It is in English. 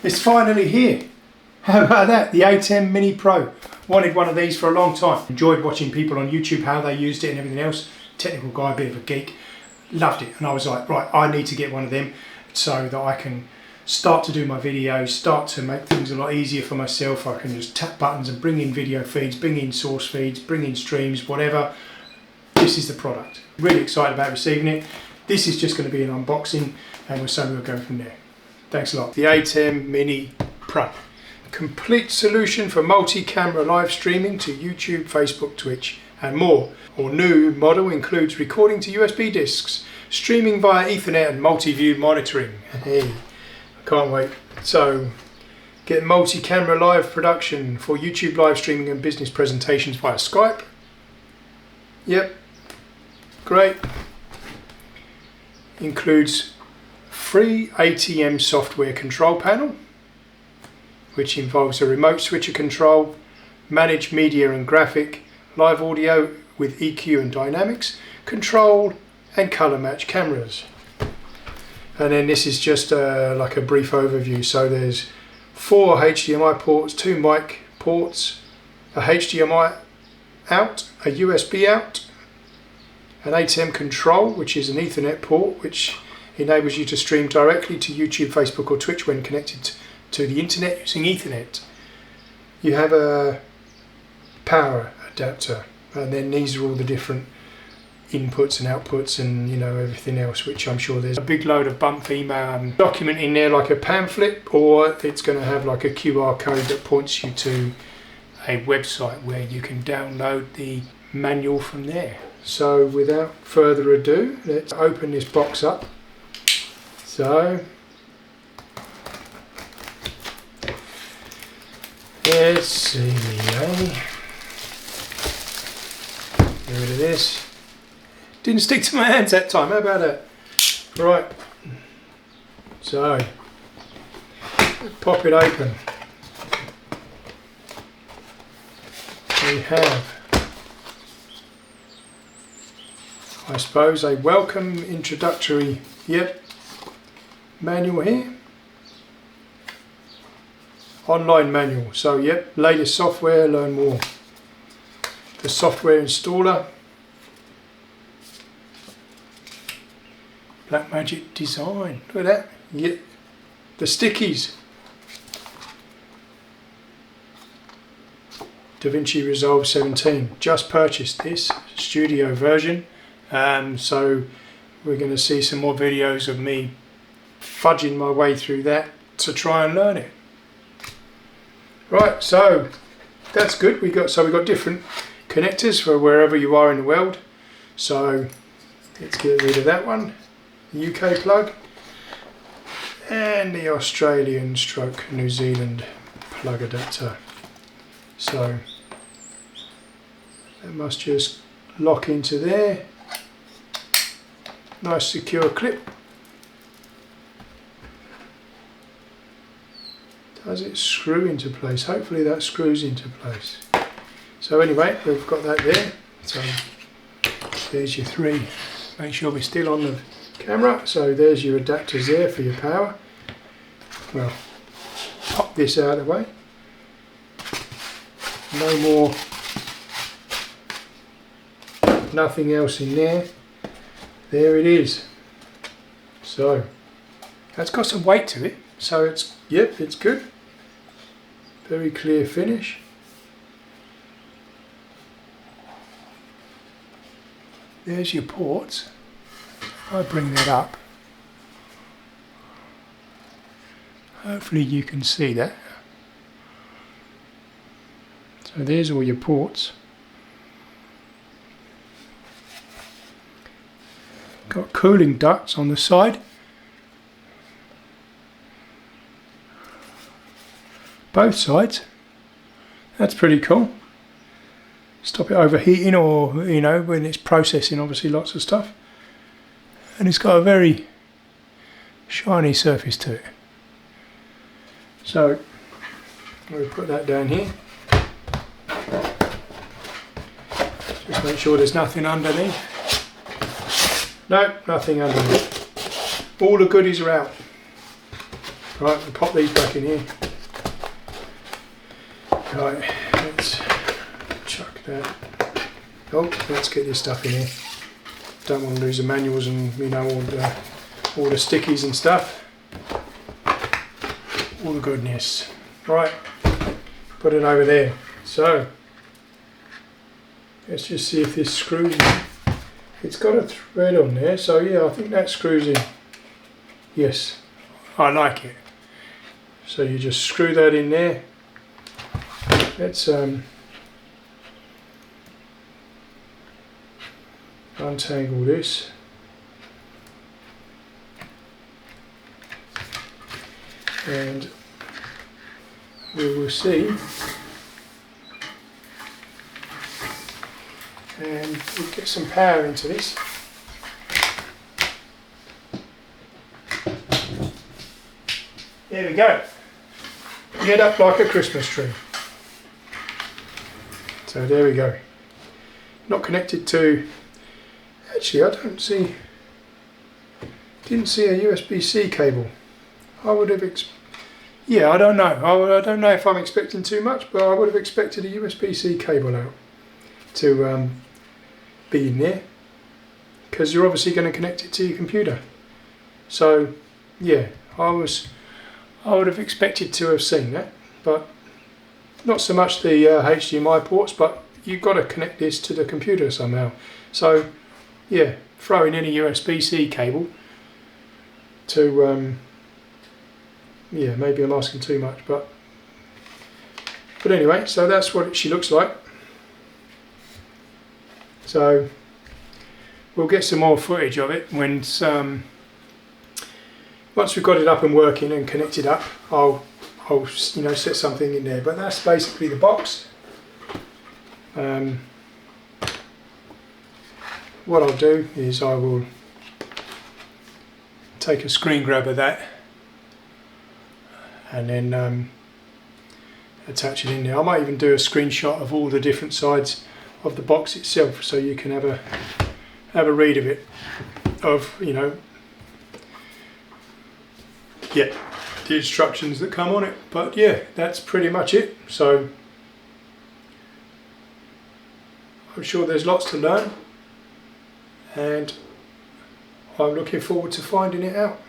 It's finally here. How about that? The Atem Mini Pro. Wanted one of these for a long time. Enjoyed watching people on YouTube, how they used it and everything else. Technical guy, a bit of a geek. Loved it. And I was like, right, I need to get one of them so that I can start to do my videos, start to make things a lot easier for myself. I can just tap buttons and bring in video feeds, bring in source feeds, bring in streams, whatever. This is the product. Really excited about receiving it. This is just going to be an unboxing and we'll go from there. Thanks a lot. The Atem Mini Pro. Complete solution for multi-camera live streaming to YouTube, Facebook, Twitch and more. Our new model includes recording to USB discs, streaming via Ethernet and multi-view monitoring. Hey, I can't wait. So, get multi-camera live production for YouTube live streaming and business presentations via Skype. Yep, great. Includes free ATM software control panel, which involves a remote switcher control, manage media and graphic, live audio with EQ and dynamics, control and colour match cameras. And then this is just like a brief overview. So there's 4 HDMI ports, 2 mic ports, a HDMI out, a USB out, an ATEM control, which is an Ethernet port, which enables you to stream directly to YouTube, Facebook or Twitch when connected to the internet using Ethernet. You have a power adapter, and then these are all the different inputs and outputs and everything else, which I'm sure there's a big load of bump email document in there, like a pamphlet, or it's going to have like a QR code that points you to a website where you can download the manual from there. So without further ado, let's open this box up. So let's see, get rid of this. Didn't stick to my hands that time, how about that? Right, so pop it open. We have, I suppose, a welcome introductory, manual here. Online manual, so latest software, learn more. The software installer, Blackmagic design, look at that. The stickies, DaVinci Resolve 17, just purchased this studio version, so we're going to see some more videos of me fudging my way through that to try and learn it. Right, so that's good. We got different connectors for wherever you are in the world. So let's get rid of that one. The UK plug and the Australian / New Zealand plug adapter. So that must just lock into there. Nice secure clip. Does it screw into place? Hopefully that screws into place. So anyway, we've got that there. So there's your 3. Make sure we're still on the camera. So there's your adapters there for your power. Well, pop this out of the way. No more, nothing else in there. There it is. So that's got some weight to it. So it's, it's good. Very clear finish. There's your ports. I'll bring that up. Hopefully you can see that. So there's all your ports. Got cooling ducts on the side. Both sides. That's pretty cool. Stop it overheating, or when it's processing obviously lots of stuff. And it's got a very shiny surface to it. So we'll put that down here. Just make sure there's nothing underneath. No, nothing underneath. All the goodies are out. Right, we'll pop these back in here. Right, let's chuck that. Oh, let's get this stuff in here. Don't want to lose the manuals and, you know, all the stickies and stuff. All the goodness. Right, put it over there. So let's just see if this screws in. It's got a thread on there, so yeah, I think that screws in. Yes, I like it. So you just screw that in there. Let's untangle this. And we will see. And we'll get some power into this. There we go. Get up like a Christmas tree. So there we go. Not connected to. Actually, I didn't see a USB-C cable. I would have. Yeah, I don't know. I don't know if I'm expecting too much, but I would have expected a USB-C cable out to be in there, because you're obviously going to connect it to your computer. So yeah, I would have expected to have seen that, but not so much the HDMI ports, but you've got to connect this to the computer somehow. So yeah, throwing in a USB-C cable to yeah, maybe I'm asking too much, but anyway, so that's what she looks like. So we'll get some more footage of it when once we've got it up and working and connected up. I'll you know, set something in there. But that's basically the box. What I'll do is I will take a screen grab of that and then attach it in there. I might even do a screenshot of all the different sides of the box itself, so you can have a read of it, of, you know, yeah, the instructions that come on it. But yeah, that's pretty much it. So I'm sure there's lots to learn, and I'm looking forward to finding it out.